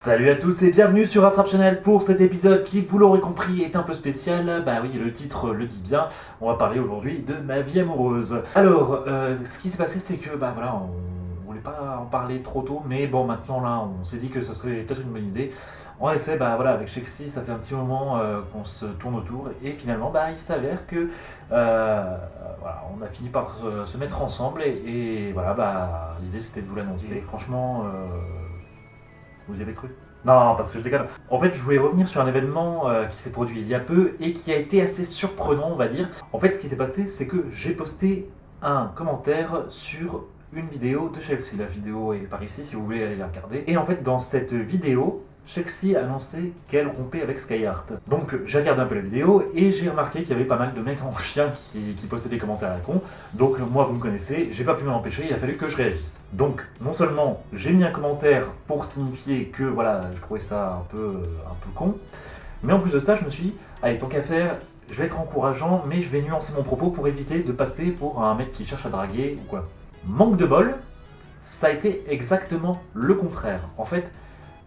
Salut à tous et bienvenue sur Rattrape Channel pour cet épisode qui, vous l'aurez compris, est un peu spécial. Bah oui, le titre le dit bien. On va parler aujourd'hui de ma vie amoureuse. Alors, ce qui s'est passé, c'est que, bah voilà, on voulait pas en parler trop tôt, mais bon, maintenant là, on s'est dit que ce serait peut-être une bonne idée. En effet, bah voilà, avec Shexy, ça fait un petit moment qu'on se tourne autour et finalement, bah il s'avère que voilà, on a fini par se mettre ensemble et voilà, bah l'idée c'était de vous l'annoncer. Et franchement, vous y avez cru? Non, parce que je déconne. En fait, je voulais revenir sur un événement qui s'est produit il y a peu et qui a été assez surprenant, on va dire. En fait, ce qui s'est passé, c'est que j'ai posté un commentaire sur une vidéo de Chelsea. La vidéo est par ici, si vous voulez aller la regarder. Et en fait, dans cette vidéo, Chelsea a annoncé qu'elle rompait avec Skyheart. Donc j'ai regardé un peu la vidéo et j'ai remarqué qu'il y avait pas mal de mecs en chien qui postaient des commentaires à la con. Donc moi vous me connaissez, j'ai pas pu m'en empêcher, il a fallu que je réagisse. Donc non seulement j'ai mis un commentaire pour signifier que voilà, je trouvais ça un peu con, mais en plus de ça je me suis dit, allez tant qu'à faire, je vais être encourageant, mais je vais nuancer mon propos pour éviter de passer pour un mec qui cherche à draguer ou quoi. Manque de bol, ça a été exactement le contraire. En fait,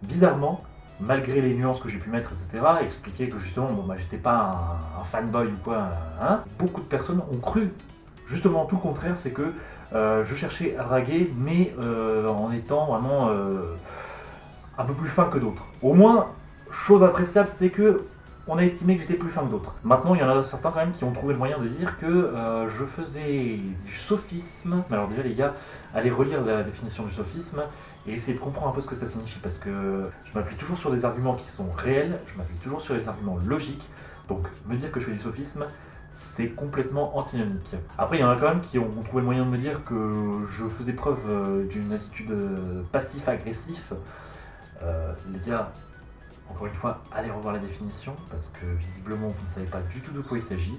bizarrement, malgré les nuances que j'ai pu mettre, etc., expliquer que justement, bon, bah, j'étais pas un fanboy ou quoi, hein, beaucoup de personnes ont cru justement tout le contraire, c'est que je cherchais à draguer, mais en étant vraiment un peu plus fin que d'autres. Au moins, chose appréciable, c'est que on a estimé que j'étais plus fin que d'autres. Maintenant, il y en a certains quand même qui ont trouvé le moyen de dire que je faisais du sophisme. Alors déjà les gars, allez relire la définition du sophisme et essayez de comprendre un peu ce que ça signifie parce que je m'appuie toujours sur des arguments qui sont réels, je m'appuie toujours sur des arguments logiques. Donc me dire que je fais du sophisme, c'est complètement antinomique. Après, il y en a quand même qui ont trouvé le moyen de me dire que je faisais preuve d'une attitude passif-agressif. Les gars, encore une fois, allez revoir la définition, parce que visiblement vous ne savez pas du tout de quoi il s'agit.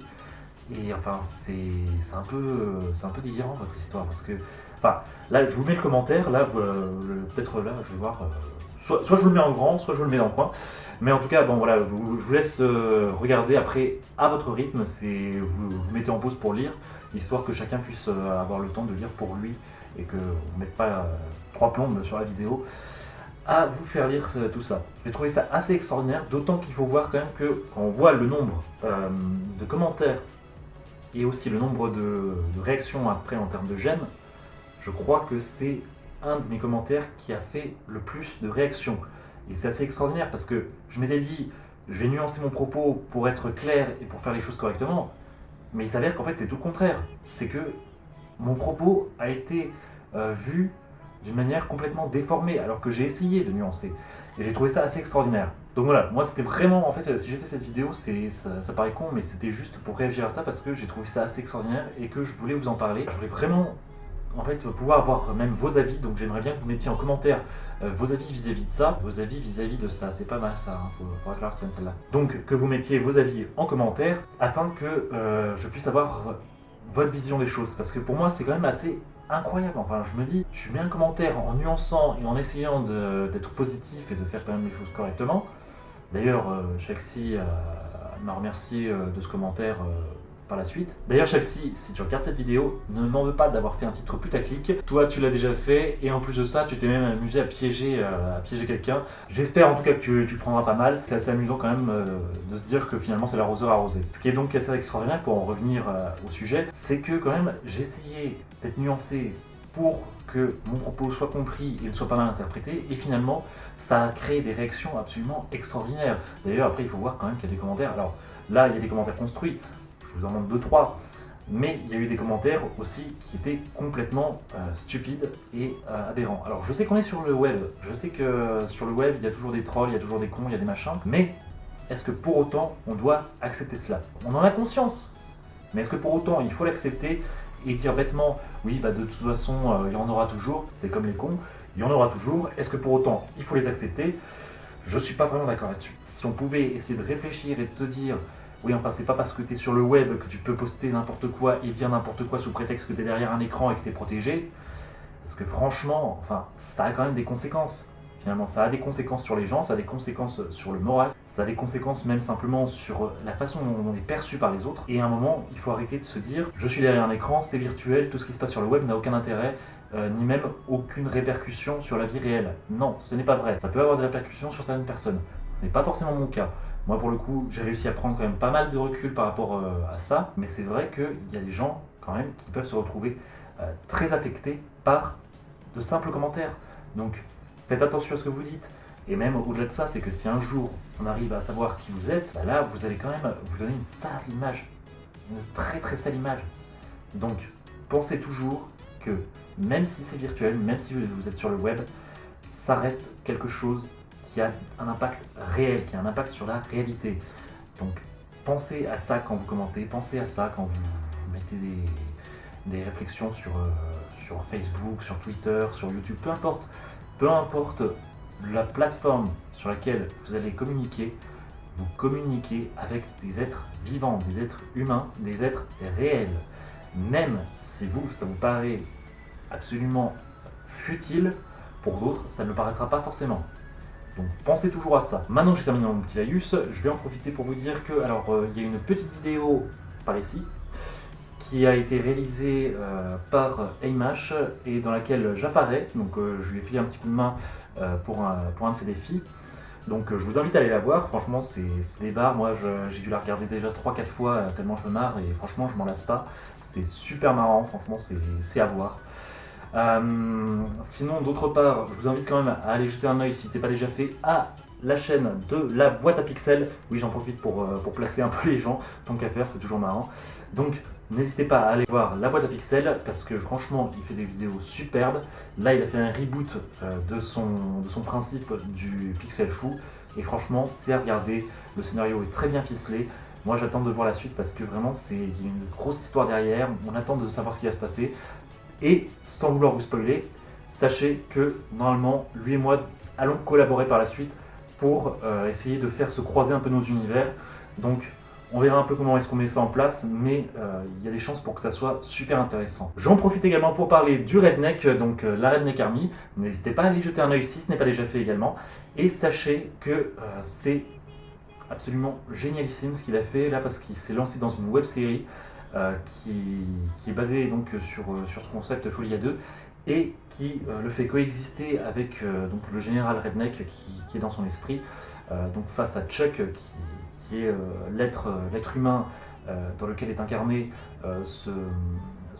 Et enfin, c'est un peu délirant votre histoire, parce que... Enfin, là, je vous mets le commentaire, là, peut-être là, je vais voir... soit je vous le mets en grand, soit je vous le mets dans le coin. Mais en tout cas, bon voilà, je vous laisse regarder après à votre rythme, vous mettez en pause pour lire, histoire que chacun puisse avoir le temps de lire pour lui, et qu'on ne mette pas trois plombes sur la vidéo à vous faire lire tout ça. J'ai trouvé ça assez extraordinaire, d'autant qu'il faut voir quand même que quand on voit le nombre de commentaires et aussi le nombre de réactions après en termes de j'aime, je crois que c'est un de mes commentaires qui a fait le plus de réactions. Et c'est assez extraordinaire parce que je m'étais dit, je vais nuancer mon propos pour être clair et pour faire les choses correctement, mais il s'avère qu'en fait c'est tout le contraire. C'est que mon propos a été vu d'une manière complètement déformée, alors que j'ai essayé de nuancer. Et j'ai trouvé ça assez extraordinaire. Donc voilà, moi c'était vraiment, en fait, si j'ai fait cette vidéo, ça paraît con, mais c'était juste pour réagir à ça parce que j'ai trouvé ça assez extraordinaire et que je voulais vous en parler. Je voulais vraiment, en fait, pouvoir avoir même vos avis, donc j'aimerais bien que vous mettiez en commentaire vos avis vis-à-vis de ça, vos avis vis-à-vis de ça, c'est pas mal ça, hein, faudra que je la retienne celle-là. Donc que vous mettiez vos avis en commentaire afin que je puisse avoir votre vision des choses, parce que pour moi c'est quand même assez incroyable. Enfin, je me dis, tu mets un commentaire en nuançant et en essayant d'être positif et de faire quand même les choses correctement. D'ailleurs, Chelsea m'a remercié de ce commentaire par la suite. D'ailleurs, Chelsea, si tu regardes cette vidéo, ne m'en veux pas d'avoir fait un titre putaclic. Toi, tu l'as déjà fait, et en plus de ça, tu t'es même amusé à piéger quelqu'un. J'espère en tout cas que tu le prendras pas mal. C'est assez amusant quand même de se dire que finalement c'est l'arroseur arrosé. Ce qui est donc assez extraordinaire pour en revenir au sujet, c'est que quand même j'ai essayé d'être nuancé pour que mon propos soit compris et ne soit pas mal interprété, et finalement ça a créé des réactions absolument extraordinaires. D'ailleurs, après il faut voir quand même qu'il y a des commentaires. Alors là, il y a des commentaires construits. Je vous en montre 2-3, mais il y a eu des commentaires aussi qui étaient complètement stupides et aberrants. Alors je sais qu'on est sur le web, je sais que sur le web il y a toujours des trolls, il y a toujours des cons, il y a des machins, mais est-ce que pour autant on doit accepter cela? On en a conscience, mais est-ce que pour autant il faut l'accepter et dire bêtement, oui bah de toute façon il y en aura toujours, c'est comme les cons, il y en aura toujours, est-ce que pour autant il faut les accepter? Je suis pas vraiment d'accord là-dessus. Si on pouvait essayer de réfléchir et de se dire, oui, enfin, c'est pas parce que tu es sur le web que tu peux poster n'importe quoi et dire n'importe quoi sous prétexte que tu es derrière un écran et que tu es protégé. Parce que franchement, enfin, ça a quand même des conséquences. Finalement, ça a des conséquences sur les gens, ça a des conséquences sur le moral, ça a des conséquences même simplement sur la façon dont on est perçu par les autres. Et à un moment, il faut arrêter de se dire, je suis derrière un écran, c'est virtuel, tout ce qui se passe sur le web n'a aucun intérêt. ni même aucune répercussion sur la vie réelle. Non, ce n'est pas vrai. Ça peut avoir des répercussions sur certaines personnes. Ce n'est pas forcément mon cas. Moi, pour le coup, j'ai réussi à prendre quand même pas mal de recul par rapport à ça, mais c'est vrai qu'il y a des gens quand même qui peuvent se retrouver très affectés par de simples commentaires. Donc, faites attention à ce que vous dites. Et même au-delà de ça, c'est que si un jour on arrive à savoir qui vous êtes, bah là, vous allez quand même vous donner une sale image. Une très très sale image. Donc, pensez toujours que même si c'est virtuel, même si vous êtes sur le web, ça reste quelque chose qui a un impact réel, qui a un impact sur la réalité. Donc, pensez à ça quand vous commentez, pensez à ça quand vous mettez des réflexions sur Facebook, sur Twitter, sur YouTube, peu importe la plateforme sur laquelle vous allez communiquer, vous communiquez avec des êtres vivants, des êtres humains, des êtres réels. Même si ça vous paraît absolument futile, pour d'autres, ça ne le paraîtra pas forcément. Donc pensez toujours à ça. Maintenant que j'ai terminé mon petit laïus, je vais en profiter pour vous dire que, il y a une petite vidéo par ici, qui a été réalisée par Aimash et dans laquelle j'apparais. Donc je lui ai filé un petit coup de main pour un de ses défis. Donc je vous invite à aller la voir, franchement c'est des barres, moi j'ai dû la regarder déjà 3-4 fois tellement je me marre et franchement je m'en lasse pas. C'est super marrant, franchement c'est à voir. Sinon d'autre part, je vous invite quand même à aller jeter un oeil si ce n'est pas déjà fait à la chaîne de la boîte à pixels. Oui, j'en profite pour placer un peu les gens, tant qu'à faire, c'est toujours marrant. Donc n'hésitez pas à aller voir la boîte à pixels parce que franchement il fait des vidéos superbes. Là il a fait un reboot de son principe du pixel fou et franchement c'est à regarder, le scénario est très bien ficelé. Moi j'attends de voir la suite parce que vraiment il y a une grosse histoire derrière, on attend de savoir ce qui va se passer. Et sans vouloir vous spoiler, sachez que normalement lui et moi allons collaborer par la suite pour essayer de faire se croiser un peu nos univers. Donc on verra un peu comment est-ce qu'on met ça en place, mais il y a des chances pour que ça soit super intéressant. J'en profite également pour parler du Redneck, donc la Redneck Army. N'hésitez pas à aller jeter un oeil si ce n'est pas déjà fait également. Et sachez que c'est absolument génialissime ce qu'il a fait là parce qu'il s'est lancé dans une web série qui est basée donc sur ce concept Folia 2 et qui le fait coexister avec donc le général Redneck qui est dans son esprit, donc face à Chuck qui est l'être humain dans lequel est incarné ce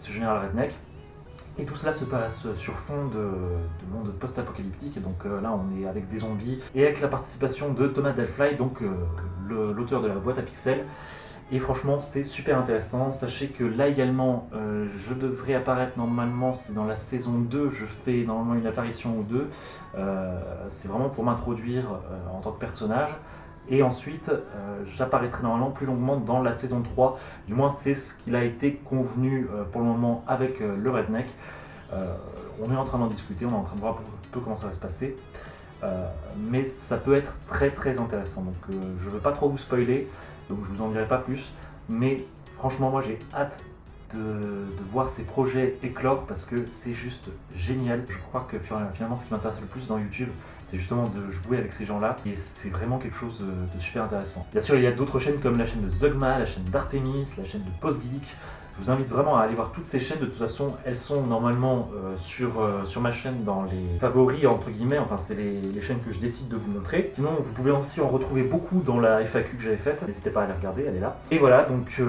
général Redneck. Et tout cela se passe sur fond de monde post-apocalyptique, donc là on est avec des zombies et avec la participation de Thomas Delfly, donc l'auteur de la boîte à pixels. Et franchement c'est super intéressant, sachez que là également je devrais apparaître normalement, c'est dans la saison 2, je fais normalement une apparition ou deux, c'est vraiment pour m'introduire en tant que personnage. Et ensuite, j'apparaîtrai normalement plus longuement dans la saison 3. Du moins, c'est ce qu'il a été convenu pour le moment avec le Redneck. On est en train d'en discuter, on est en train de voir un peu comment ça va se passer. Mais ça peut être très très intéressant. Donc je ne veux pas trop vous spoiler, donc je vous en dirai pas plus. Mais franchement, moi j'ai hâte de voir ces projets éclore parce que c'est juste génial. Je crois que finalement, ce qui m'intéresse le plus dans YouTube, c'est justement de jouer avec ces gens-là et c'est vraiment quelque chose de super intéressant. Bien sûr, il y a d'autres chaînes comme la chaîne de Zogma, la chaîne d'Artemis, la chaîne de Postgeek. Je vous invite vraiment à aller voir toutes ces chaînes. De toute façon, elles sont normalement sur ma chaîne dans les favoris, entre guillemets. Enfin, c'est les chaînes que je décide de vous montrer. Sinon, vous pouvez aussi en retrouver beaucoup dans la FAQ que j'avais faite. N'hésitez pas à aller regarder, elle est là. Et voilà, donc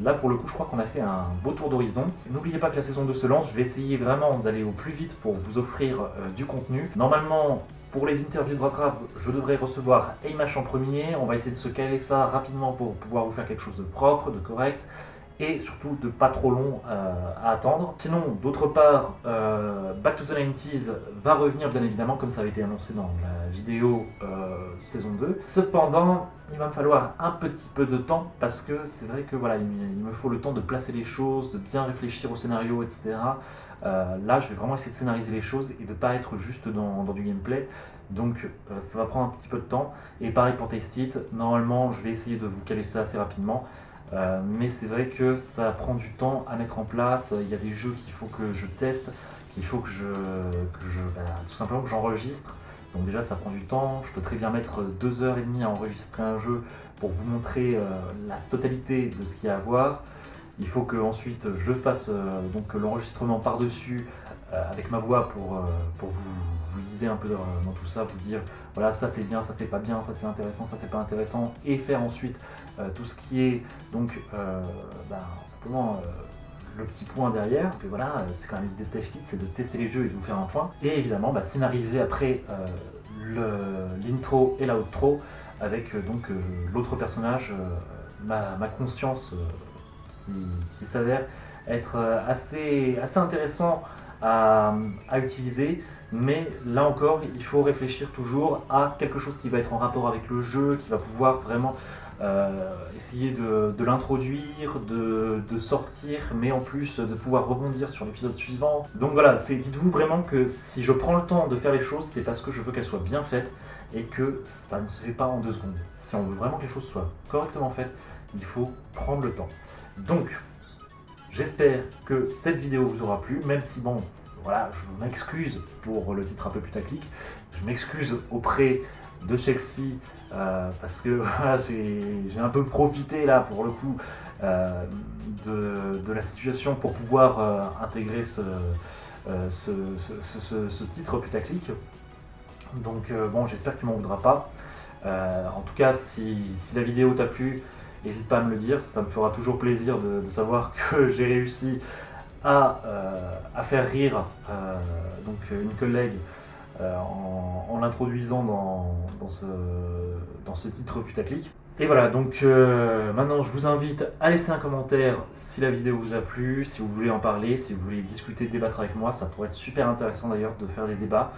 là, pour le coup, je crois qu'on a fait un beau tour d'horizon. N'oubliez pas que la saison 2 se lance. Je vais essayer vraiment d'aller au plus vite pour vous offrir du contenu. Normalement, pour les interviews de rattrape, je devrais recevoir Aimash en premier. On va essayer de se caler ça rapidement pour pouvoir vous faire quelque chose de propre, de correct. Et surtout de pas trop long à attendre. Sinon, d'autre part, Back to the 90s va revenir bien évidemment, comme ça avait été annoncé dans la vidéo saison 2. Cependant, il va me falloir un petit peu de temps, parce que c'est vrai que voilà, il me faut le temps de placer les choses, de bien réfléchir au scénario, etc. Là, je vais vraiment essayer de scénariser les choses et de ne pas être juste dans du gameplay. Donc ça va prendre un petit peu de temps. Et pareil pour Taste It, normalement je vais essayer de vous caler ça assez rapidement. Mais c'est vrai que ça prend du temps à mettre en place. Il y a des jeux qu'il faut que je teste, qu'il faut que tout simplement que j'enregistre. Donc déjà ça prend du temps. Je peux très bien mettre 2h30 à enregistrer un jeu pour vous montrer la totalité de ce qu'il y a à voir. Il faut que ensuite je fasse donc l'enregistrement par-dessus avec ma voix pour vous guider un peu dans tout ça, vous dire voilà, ça c'est bien, ça c'est pas bien, ça c'est intéressant, ça c'est pas intéressant, et faire ensuite tout ce qui est donc simplement le petit point derrière. Et voilà, c'est quand même l'idée de TFT, c'est de tester les jeux et de vous faire un point. Et évidemment, scénariser après l'intro et l'outro avec l'autre personnage, ma conscience qui s'avère être assez intéressant à utiliser. Mais là encore, il faut réfléchir toujours à quelque chose qui va être en rapport avec le jeu, qui va pouvoir vraiment essayer de l'introduire, de sortir, mais en plus de pouvoir rebondir sur l'épisode suivant. Donc voilà, dites-vous vraiment que si je prends le temps de faire les choses, c'est parce que je veux qu'elles soient bien faites et que ça ne se fait pas en 2 secondes. Si on veut vraiment que les choses soient correctement faites, il faut prendre le temps. Donc, j'espère que cette vidéo vous aura plu, même si bon, voilà, je m'excuse pour le titre un peu putaclic, je m'excuse auprès de Chelsea parce que voilà, j'ai un peu profité là pour le coup de la situation pour pouvoir intégrer ce titre putaclic. Donc bon, j'espère qu'il m'en voudra pas. En tout cas, si la vidéo t'a plu, n'hésite pas à me le dire, ça me fera toujours plaisir de savoir que j'ai réussi à faire rire une collègue en l'introduisant dans ce titre putaclic. Et voilà, donc maintenant je vous invite à laisser un commentaire si la vidéo vous a plu, si vous voulez en parler, si vous voulez discuter, débattre avec moi, ça pourrait être super intéressant d'ailleurs de faire des débats.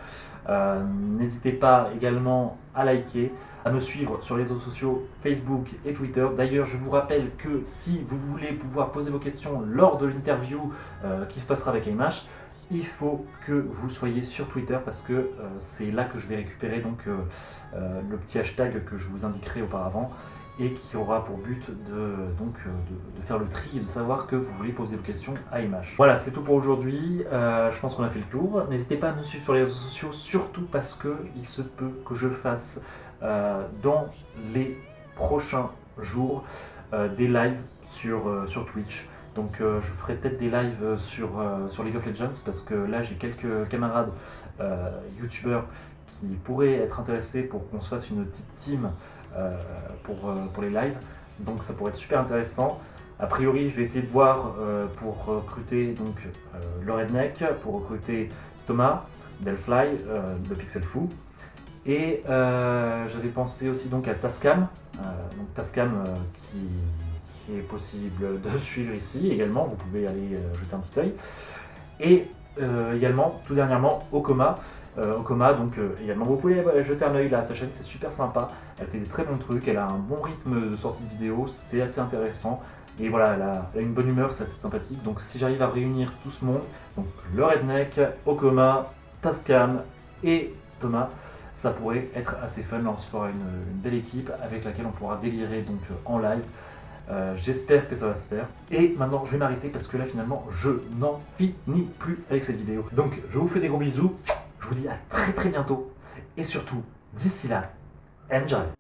N'hésitez pas également à liker, à me suivre sur les réseaux sociaux Facebook et Twitter. D'ailleurs, je vous rappelle que si vous voulez pouvoir poser vos questions lors de l'interview qui se passera avec AIMH, il faut que vous soyez sur Twitter parce que c'est là que je vais récupérer le petit hashtag que je vous indiquerai auparavant et qui aura pour but de faire le tri et de savoir que vous voulez poser vos questions à AIMH. Voilà, c'est tout pour aujourd'hui. Je pense qu'on a fait le tour. N'hésitez pas à me suivre sur les réseaux sociaux, surtout parce qu'il se peut que je fasse dans les prochains jours des lives sur Twitch. Donc je ferai peut-être des lives sur League of Legends parce que là j'ai quelques camarades youtubeurs qui pourraient être intéressés pour qu'on se fasse une petite team pour les lives. Donc ça pourrait être super intéressant. A priori je vais essayer de voir pour recruter le Redneck, pour recruter Thomas, Delfly, le Pixel Fou. Et j'avais pensé aussi à Tascam, Tascam qui est possible de suivre ici également, vous pouvez aller jeter un petit œil. Et également, tout dernièrement, Okoma. Également, vous pouvez jeter un œil là à sa chaîne, c'est super sympa. Elle fait des très bons trucs, elle a un bon rythme de sortie de vidéo, c'est assez intéressant. Et voilà, elle a une bonne humeur, c'est assez sympathique. Donc si j'arrive à réunir tout ce monde, donc le Redneck, Okoma, Tascam et Thomas, ça pourrait être assez fun. Là, on se fera une belle équipe avec laquelle on pourra délirer en live. J'espère que ça va se faire. Et maintenant, je vais m'arrêter parce que là, finalement, je n'en finis plus avec cette vidéo. Donc, je vous fais des gros bisous. Je vous dis à très très bientôt. Et surtout, d'ici là, enjoy!